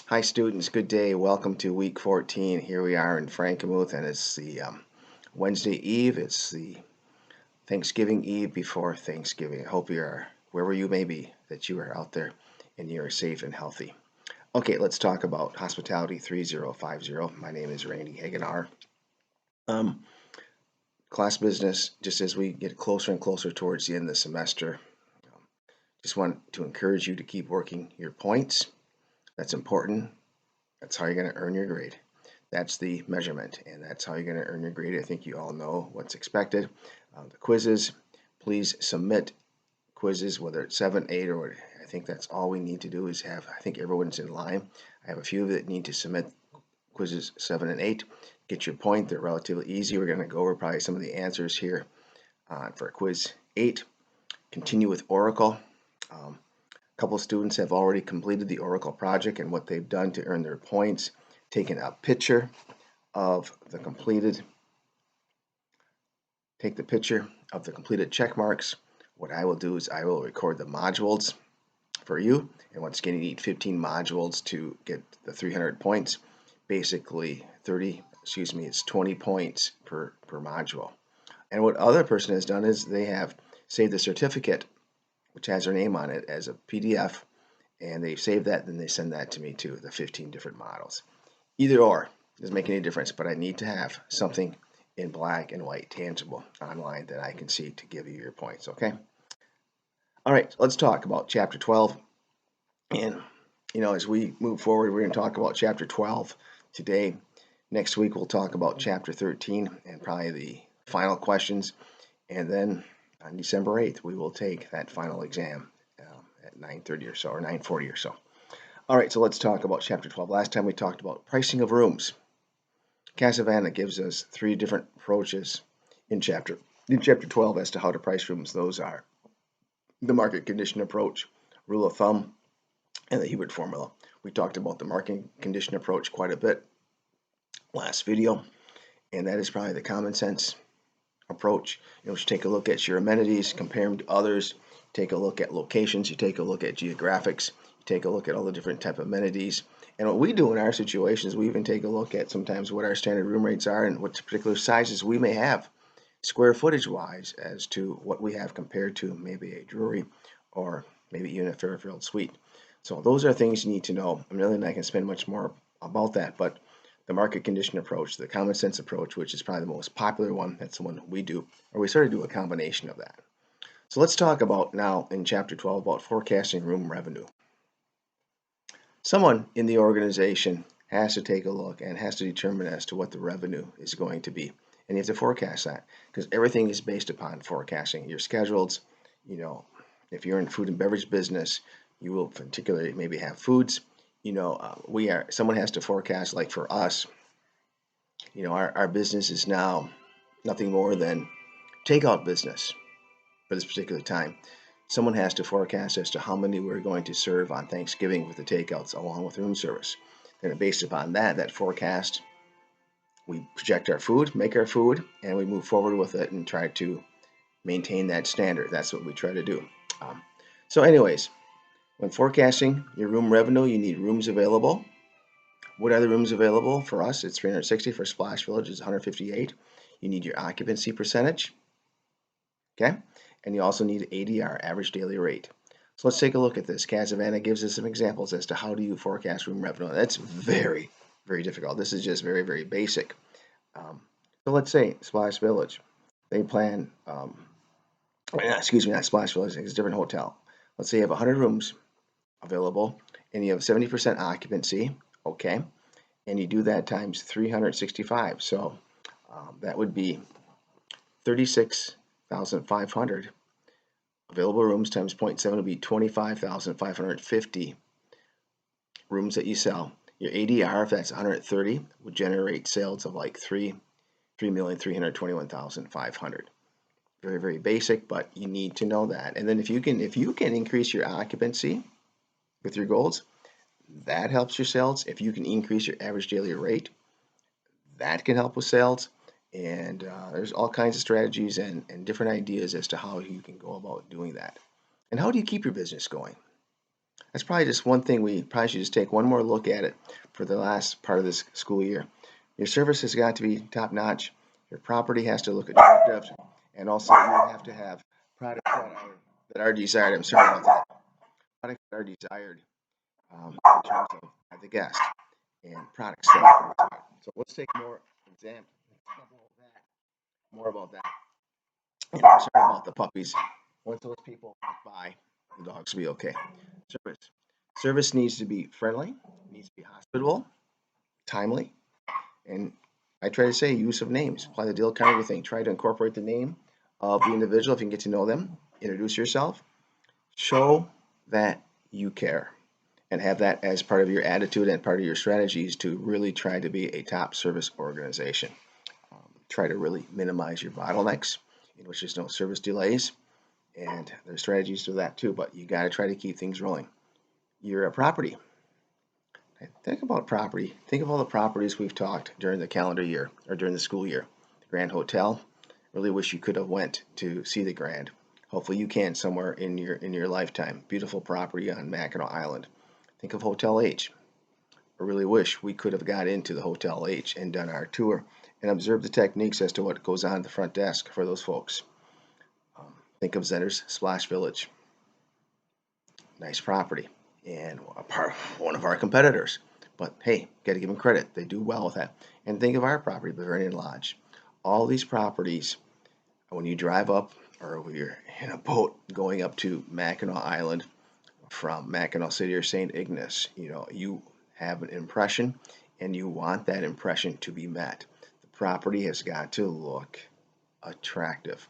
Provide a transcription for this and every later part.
Hi students, good day. Welcome to week 14. Here we are in Frankenmuth and it's the Wednesday Eve. It's the Thanksgiving Eve before Thanksgiving. I hope you are, wherever you may be, that you are out there and you are safe and healthy. Okay, let's talk about Hospitality 3050. My name is Randy Hagenar. Um, Class business, just as we get closer and closer towards the end of the semester, just want to encourage you to keep working your points. That's important. That's how you're going to earn your grade. That's the measurement, and that's how you're going to earn your grade. I think you all know what's expected. The quizzes, please submit quizzes, whether it's 7, 8, or I think that's all we need to do is have, I think everyone's in line. I have a few that need to submit quizzes 7 and 8. Get your point. They're relatively easy. We're going to go over probably some of the answers here for quiz 8. Continue with Oracle. A couple of students have already completed the Oracle project, and what they've done to earn their points, taken a picture of the completed, take the picture of the completed check marks. What I will do is I will record the modules for you, and once again you need 15 modules to get the 300 points. Basically it's 20 points per module. And what other person has done is they have saved the certificate, which has their name on it, as a PDF, and they save that, then they send that to me too, the 15 different models. Either or, doesn't make any difference, but I need to have something in black and white, tangible, online that I can see to give you your points, okay? All right, let's talk about Chapter 12. And, as we move forward, we're going to talk about Chapter 12 today. Next week, we'll talk about Chapter 13 and probably the final questions. And then on December 8th, we will take that final exam at 9:30 or so, or 9:40 or so. All right, so let's talk about Chapter 12. Last time we talked about pricing of rooms. Casavana gives us 3 different approaches in Chapter 12 as to how to price rooms. Those are the market condition approach, rule of thumb, and the Hubert formula. We talked about the market condition approach quite a bit last video, and that is probably the common sense approach. You take a look at your amenities, compare them to others, take a look at locations, you take a look at geographics, you take a look at all the different type of amenities. And what we do in our situations, we even take a look at sometimes what our standard room rates are and what particular sizes we may have square footage wise as to what we have compared to maybe a Drury or maybe even a Fairfield suite. So those are things you need to know. I'm really not going to spend much more about that, but the market condition approach, the common sense approach, which is probably the most popular one, that's the one we do, or we sort of do a combination of that. So let's talk about now in Chapter 12 about forecasting room revenue. Someone in the organization has to take a look and has to determine as to what the revenue is going to be. And you have to forecast that because everything is based upon forecasting. Your schedules, if you're in food and beverage business, you will particularly maybe have foods. Someone has to forecast, like for us, our business is now nothing more than takeout business for this particular time. Someone has to forecast as to how many we're going to serve on Thanksgiving with the takeouts along with room service. Then based upon that forecast, we project our food, make our food, and we move forward with it and try to maintain that standard. That's what we try to do. So anyways, when forecasting your room revenue, you need rooms available. What are the rooms available? For us, it's 360. For Splash Village, it's 158. You need your occupancy percentage. Okay? And you also need ADR, average daily rate. So let's take a look at this. Casavana gives us some examples as to how do you forecast room revenue. That's very, very difficult. This is just very, very basic. So let's say Splash Village. They plan, not Splash Village, it's a different hotel. Let's say you have 100 rooms available and you have 70% occupancy, okay? And you do that times 365. So that would be 36,500. Available rooms times 0.7 would be 25,550 rooms that you sell. Your ADR, if that's 130, would generate sales of like 3,321,500. Very, very basic, but you need to know that. And then if you can increase your occupancy with your goals, that helps your sales. If you can increase your average daily rate, that can help with sales. And there's all kinds of strategies and different ideas as to how you can go about doing that. And how do you keep your business going? That's probably just one thing we probably should just take one more look at it for the last part of this school year. Your service has got to be top notch. Your property has to look attractive, and also you have to have products that are desired. I'm sorry about that. Products that are desired in terms of the guest and products that are desired. So let's take more example more about that. I'm sorry about the puppies. Once those people walk by, the dogs will be okay. Service. Service needs to be friendly, needs to be hospitable, timely, and I try to say use of names. Apply the Dale Carnegie thing. Try to incorporate the name of the individual if you can get to know them. Introduce yourself. Show that you care, and have that as part of your attitude and part of your strategies to really try to be a top service organization. Try to really minimize your bottlenecks, in which there's no service delays, and there's strategies to that too. But you got to try to keep things rolling. You're a property. Think about property. Think of all the properties we've talked during the calendar year or during the school year. The Grand Hotel. Really wish you could have went to see the Grand. Hopefully you can somewhere in your lifetime. Beautiful property on Mackinac Island. Think of Hotel H. I really wish we could have got into the Hotel H and done our tour and observed the techniques as to what goes on at the front desk for those folks. Think of Zender's Splash Village. Nice property. And one of our competitors. But hey, got to give them credit. They do well with that. And think of our property, Bavarian Lodge. All these properties, when you drive up or when you're in a boat going up to Mackinac Island from Mackinac City or St. Ignace, you have an impression and you want that impression to be met. The property has got to look attractive.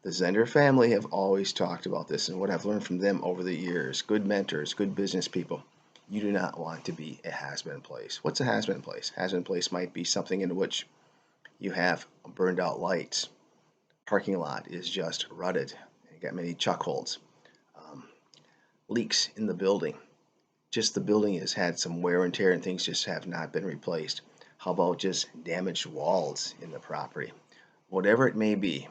The Zender family have always talked about this, and what I've learned from them over the years, good mentors, good business people, you do not want to be a has-been place. What's a has-been place? Has-been place might be something in which you have burned out lights. Parking lot is just rutted. You got many chuck holes. Leaks in the building. Just the building has had some wear and tear and things just have not been replaced. How about just damaged walls in the property? Whatever it may be,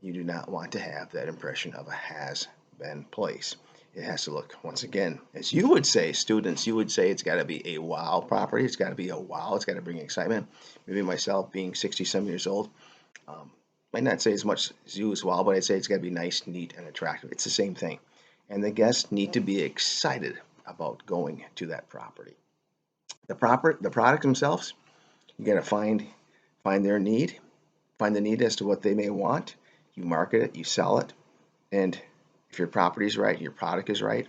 you do not want to have that impression of a has-been place. It has to look, once again, as you would say, students, you would say it's got to be a wow property. It's got to be a wow. It's got to bring excitement. Maybe myself, being 60-some years old, might not say as much as you as well, but I'd say it's got to be nice, neat, and attractive. It's the same thing. And the guests need to be excited about going to that property. The product themselves, you got to find their need, find the need as to what they may want. You market it, you sell it, and if your property is right, your product is right,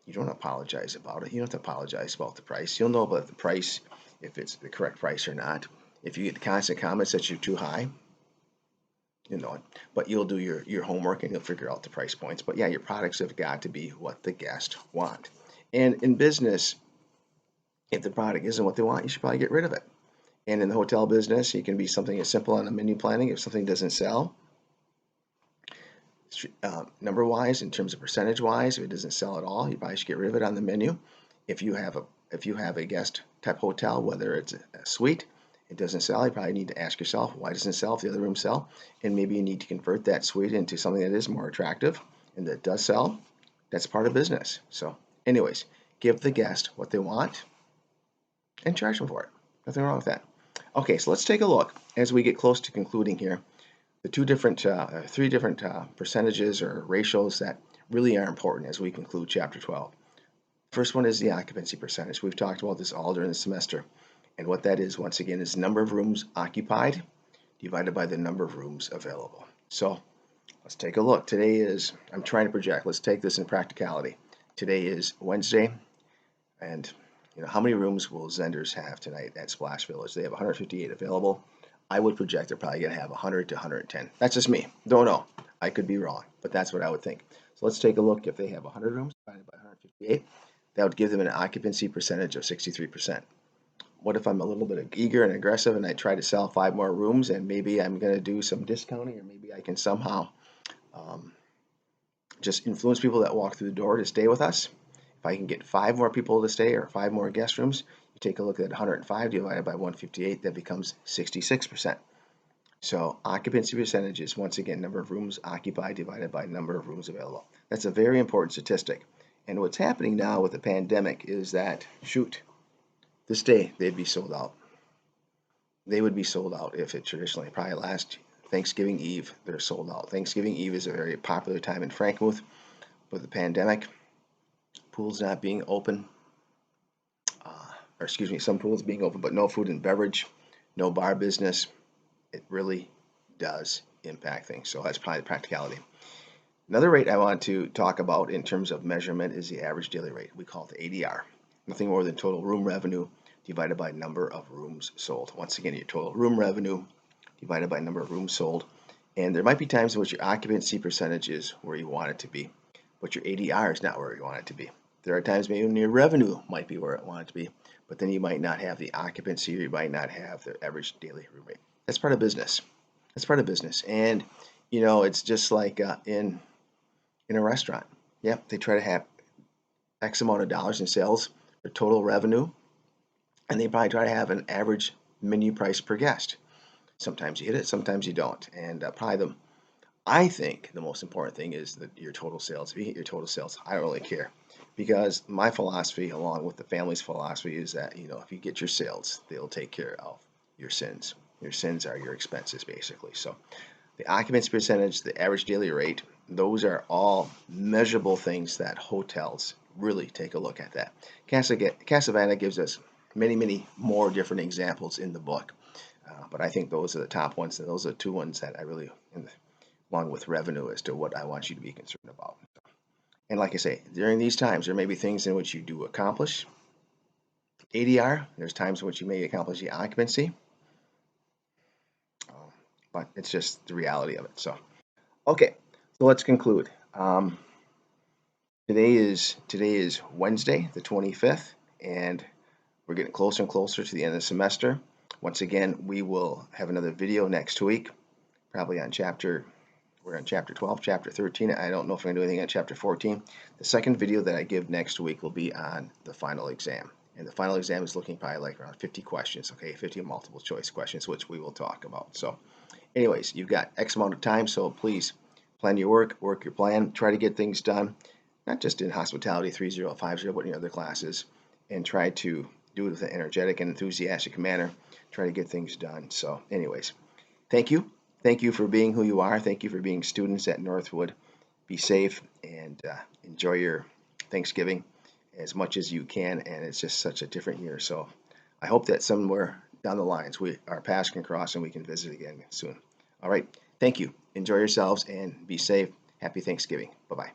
you don't apologize about it. You don't have to apologize about the price. You'll know about the price if it's the correct price or not. If you get constant comments that you're too high, you know it. But you'll do your homework and you'll figure out the price points. But yeah, your products have got to be what the guests want. And in business, if the product isn't what they want, you should probably get rid of it. And in the hotel business, it can be something as simple on a menu planning. If something doesn't sell, number wise, in terms of percentage wise, if it doesn't sell at all, you probably should get rid of it on the menu. If you have a guest type hotel, whether it's a suite, it doesn't sell, you probably need to ask yourself, why doesn't it sell if the other rooms sell? And maybe you need to convert that suite into something that is more attractive and that does sell. That's part of business. So anyways, give the guest what they want and charge them for it. Nothing wrong with that. Okay, so let's take a look as we get close to concluding here. The three different percentages or ratios that really are important as we conclude Chapter 12. First one is the occupancy percentage. We've talked about this all during the semester. And what that is, once again, is number of rooms occupied divided by the number of rooms available. So let's take a look. Today is, I'm trying to project, let's take this in practicality. Today is Wednesday, and how many rooms will Zenders have tonight at Splash Village? They have 158 available. I would project they're probably going to have 100 to 110. That's just me. Don't know. I could be wrong, but that's what I would think. So let's take a look. If they have 100 rooms divided by 158, that would give them an occupancy percentage of 63%. What if I'm a little bit eager and aggressive and I try to sell 5 more rooms and maybe I'm going to do some discounting, or maybe I can somehow just influence people that walk through the door to stay with us? If I can get 5 more people to stay or 5 more guest rooms, you take a look at 105 divided by 158, that becomes 66%. So occupancy percentage is, once again, number of rooms occupied divided by number of rooms available. That's a very important statistic. And what's happening now with the pandemic is that, shoot, this day they'd be sold out. They would be sold out if it traditionally, probably last Thanksgiving Eve, they're sold out. Thanksgiving Eve is a very popular time in Frankenmuth, but the pandemic, pools not being open, or excuse me, some pools being open, but no food and beverage, no bar business, it really does impact things. So that's probably the practicality. Another rate I want to talk about in terms of measurement is the average daily rate. We call it the ADR. Nothing more than total room revenue divided by number of rooms sold. Once again, your total room revenue divided by number of rooms sold. And there might be times in which your occupancy percentage is where you want it to be, but your ADR is not where you want it to be. There are times maybe when your revenue might be where it wants it to be, but then you might not have the occupancy, or you might not have the average daily room rate. That's part of business. That's part of business. And it's just like in a restaurant. Yep, they try to have X amount of dollars in sales, their total revenue, and they probably try to have an average menu price per guest. Sometimes you hit it, sometimes you don't. And I think the most important thing is that your total sales. If you hit your total sales, I don't really care, because my philosophy, along with the family's philosophy, is that if you get your sales, they'll take care of your sins. Your sins are your expenses, basically. So the occupancy percentage, the average daily rate, those are all measurable things that hotels really take a look at. That Casavana gives us many, many more different examples in the book, but I think those are the top ones, and those are the two ones that I really, along with revenue, as to what I want you to be concerned about. And like I say, during these times, there may be things in which you do accomplish ADR. There's times in which you may accomplish the occupancy, but it's just the reality of it. So, okay, so let's conclude. Today is Wednesday, the 25th, and we're getting closer and closer to the end of the semester. Once again, we will have another video next week, probably on we're on chapter 12, chapter 13. I don't know if I'm going to do anything on chapter 14. The second video that I give next week will be on the final exam. And the final exam is looking probably like around 50 questions, okay, 50 multiple choice questions, which we will talk about. So anyways, you've got X amount of time, so please plan your work your plan, try to get things done, not just in hospitality 3050, but in other classes, and try to do it with an energetic and enthusiastic manner. Try to get things done. So anyways, thank you. Thank you for being who you are. Thank you for being students at Northwood. Be safe and enjoy your Thanksgiving as much as you can. And it's just such a different year. So I hope that somewhere down the lines our paths can cross and we can visit again soon. All right. Thank you. Enjoy yourselves and be safe. Happy Thanksgiving. Bye-bye.